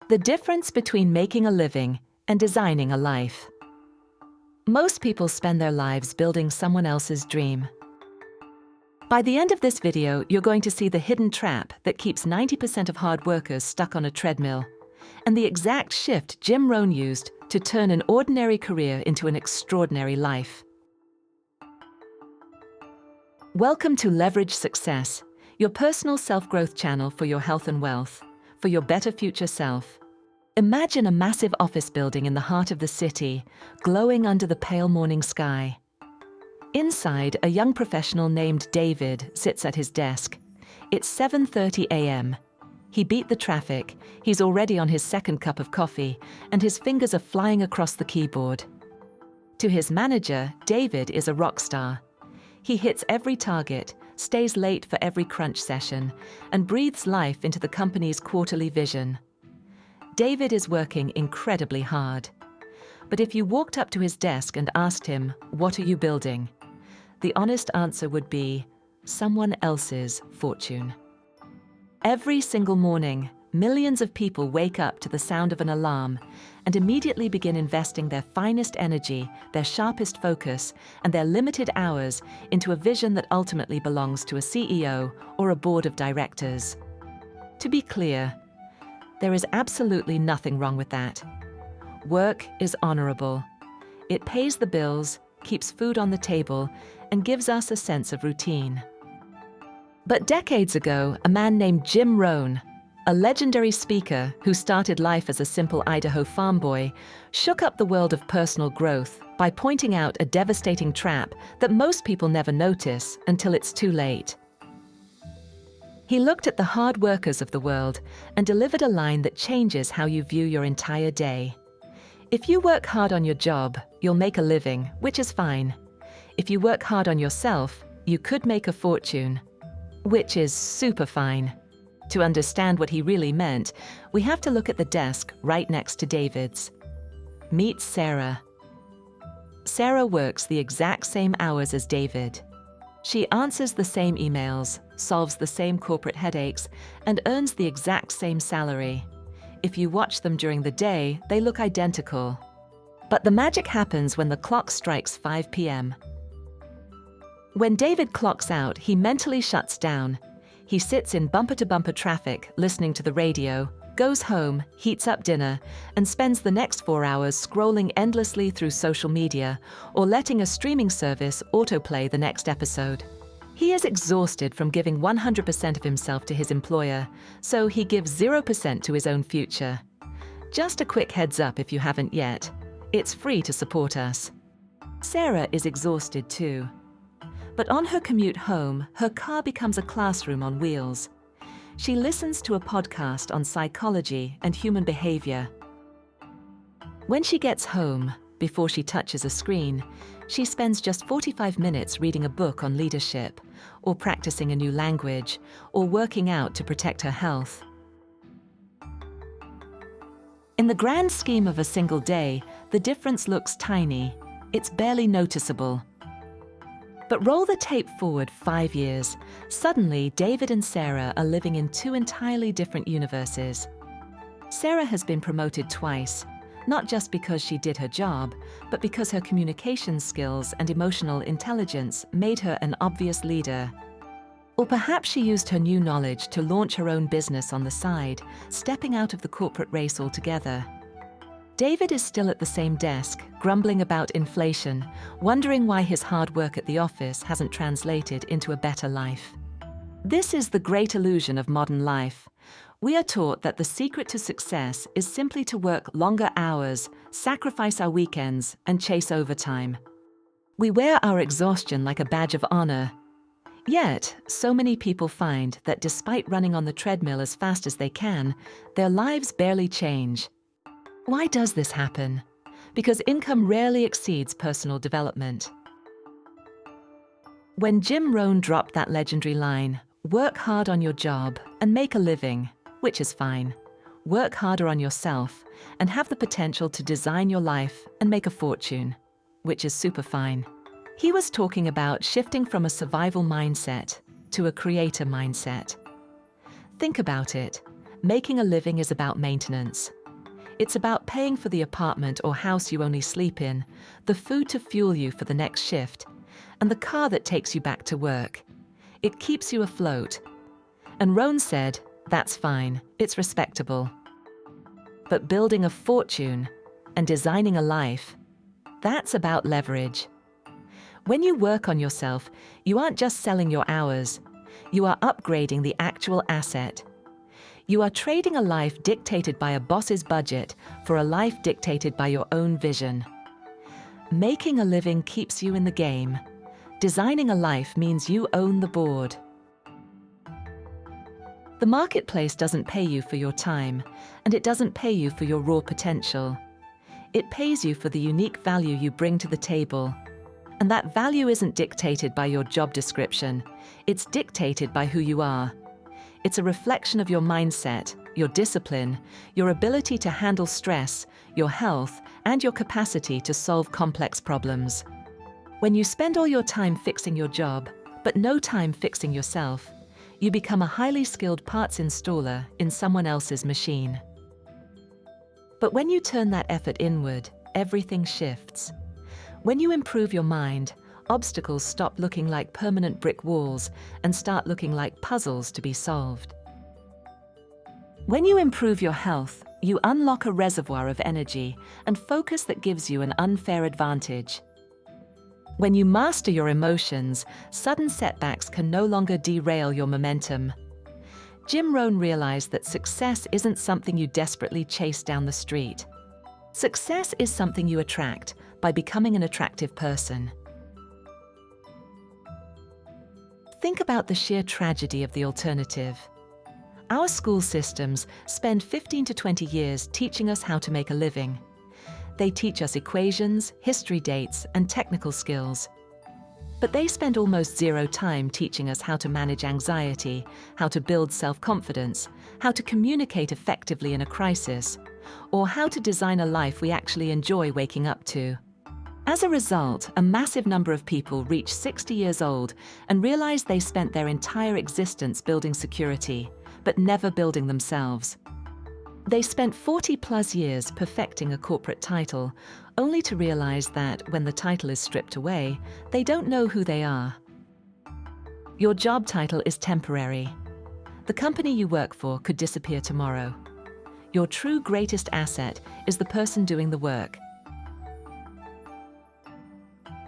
The difference between making a living and designing a life. Most people spend their lives building someone else's dream. By the end of this video, you're going to see the hidden trap that keeps 90% of hard workers stuck on a treadmill, and the exact shift Jim Rohn used to turn an ordinary career into an extraordinary life. Welcome to Leverage Success, your personal self-growth channel for your health and wealth, for your better future self. Imagine a massive office building in the heart of the city, glowing under the pale morning sky. Inside, a young professional named David sits at his desk. It's 7:30 a.m. He beat the traffic, he's already on his second cup of coffee, and his fingers are flying across the keyboard. To his manager, David is a rock star. He hits every target, stays late for every crunch session, and breathes life into the company's quarterly vision. David is working incredibly hard. But if you walked up to his desk and asked him, "What are you building?" the honest answer would be, someone else's fortune. Every single morning, millions of people wake up to the sound of an alarm and immediately begin investing their finest energy, their sharpest focus, and their limited hours into a vision that ultimately belongs to a CEO or a board of directors. To be clear, there is absolutely nothing wrong with that. Work is honorable. It pays the bills, keeps food on the table, and gives us a sense of routine. But decades ago, a man named Jim Rohn, a legendary speaker who started life as a simple Idaho farm boy, shook up the world of personal growth by pointing out a devastating trap that most people never notice until it's too late. He looked at the hard workers of the world and delivered a line that changes how you view your entire day. If you work hard on your job, you'll make a living, which is fine. If you work hard on yourself, you could make a fortune, which is super fine. To understand what he really meant, we have to look at the desk right next to David's. Meet Sarah. Sarah works the exact same hours as David. She answers the same emails, solves the same corporate headaches, and earns the exact same salary. If you watch them during the day, they look identical. But the magic happens when the clock strikes 5 p.m. When David clocks out, he mentally shuts down. He sits in bumper-to-bumper traffic, listening to the radio, goes home, heats up dinner, and spends the next 4 hours scrolling endlessly through social media or letting a streaming service autoplay the next episode. He is exhausted from giving 100% of himself to his employer, so he gives 0% to his own future. Just a quick heads up if you haven't yet. It's free to support us. Sarah is exhausted too. But on her commute home, her car becomes a classroom on wheels. She listens to a podcast on psychology and human behavior. When she gets home, before she touches a screen, she spends just 45 minutes reading a book on leadership, or practicing a new language, or working out to protect her health. In the grand scheme of a single day, the difference looks tiny. It's barely noticeable. But roll the tape forward 5 years. Suddenly, David and Sarah are living in two entirely different universes. Sarah has been promoted twice, not just because she did her job, but because her communication skills and emotional intelligence made her an obvious leader. Or perhaps she used her new knowledge to launch her own business on the side, stepping out of the corporate race altogether. David is still at the same desk, grumbling about inflation, wondering why his hard work at the office hasn't translated into a better life. This is the great illusion of modern life. We are taught that the secret to success is simply to work longer hours, sacrifice our weekends, and chase overtime. We wear our exhaustion like a badge of honor. Yet, so many people find that despite running on the treadmill as fast as they can, their lives barely change. Why does this happen? Because income rarely exceeds personal development. When Jim Rohn dropped that legendary line, "Work hard on your job and make a living," which is fine. Work harder on yourself and have the potential to design your life and make a fortune, which is super fine. He was talking about shifting from a survival mindset to a creator mindset. Think about it. Making a living is about maintenance. It's about paying for the apartment or house you only sleep in, the food to fuel you for the next shift, and the car that takes you back to work. It keeps you afloat. And Rohn said, that's fine, it's respectable. But building a fortune and designing a life, that's about leverage. When you work on yourself, you aren't just selling your hours, you are upgrading the actual asset. You are trading a life dictated by a boss's budget for a life dictated by your own vision. Making a living keeps you in the game. Designing a life means you own the board. The marketplace doesn't pay you for your time, and it doesn't pay you for your raw potential. It pays you for the unique value you bring to the table. And that value isn't dictated by your job description, it's dictated by who you are. It's a reflection of your mindset, your discipline, your ability to handle stress, your health, and your capacity to solve complex problems. When you spend all your time fixing your job, but no time fixing yourself, you become a highly skilled parts installer in someone else's machine. But when you turn that effort inward, everything shifts. When you improve your mind, obstacles stop looking like permanent brick walls and start looking like puzzles to be solved. When you improve your health, you unlock a reservoir of energy and focus that gives you an unfair advantage. When you master your emotions, sudden setbacks can no longer derail your momentum. Jim Rohn realized that success isn't something you desperately chase down the street. Success is something you attract by becoming an attractive person. Think about the sheer tragedy of the alternative. Our school systems spend 15 to 20 years teaching us how to make a living. They teach us equations, history dates, and technical skills. But they spend almost zero time teaching us how to manage anxiety, how to build self-confidence, how to communicate effectively in a crisis, or how to design a life we actually enjoy waking up to. As a result, a massive number of people reach 60 years old and realize they spent their entire existence building security, but never building themselves. They spent 40+ years perfecting a corporate title, only to realize that when the title is stripped away, they don't know who they are. Your job title is temporary. The company you work for could disappear tomorrow. Your true greatest asset is the person doing the work.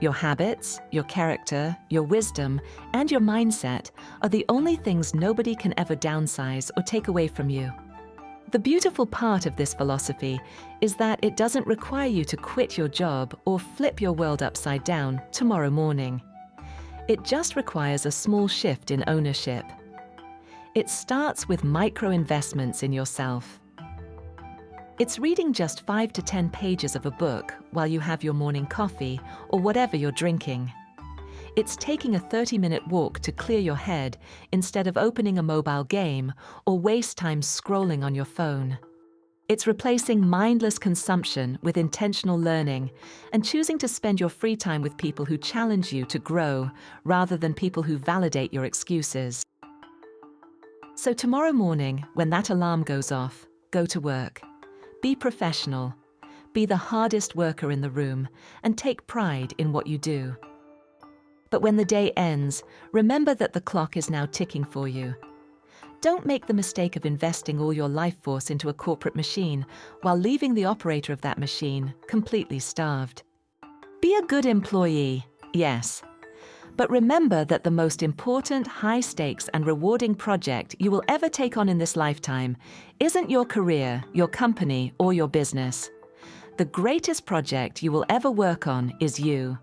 Your habits, your character, your wisdom, and your mindset are the only things nobody can ever downsize or take away from you. The beautiful part of this philosophy is that it doesn't require you to quit your job or flip your world upside down tomorrow morning. It just requires a small shift in ownership. It starts with micro-investments in yourself. It's reading just 5 to 10 pages of a book while you have your morning coffee or whatever you're drinking. It's taking a 30-minute walk to clear your head instead of opening a mobile game or waste time scrolling on your phone. It's replacing mindless consumption with intentional learning and choosing to spend your free time with people who challenge you to grow rather than people who validate your excuses. So tomorrow morning, when that alarm goes off, go to work. Be professional. Be the hardest worker in the room and take pride in what you do. But when the day ends, remember that the clock is now ticking for you. Don't make the mistake of investing all your life force into a corporate machine while leaving the operator of that machine completely starved. Be a good employee, yes. But remember that the most important, high-stakes and rewarding project you will ever take on in this lifetime isn't your career, your company, or your business. The greatest project you will ever work on is you.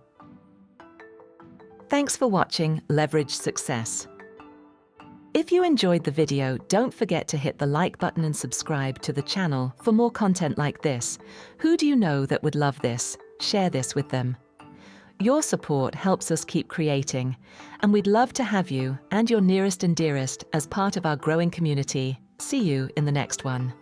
Thanks for watching Leverage Success. If you enjoyed the video, don't forget to hit the like button and subscribe to the channel for more content like this. Who do you know that would love this? Share this with them. Your support helps us keep creating, and we'd love to have you and your nearest and dearest as part of our growing community. See you in the next one.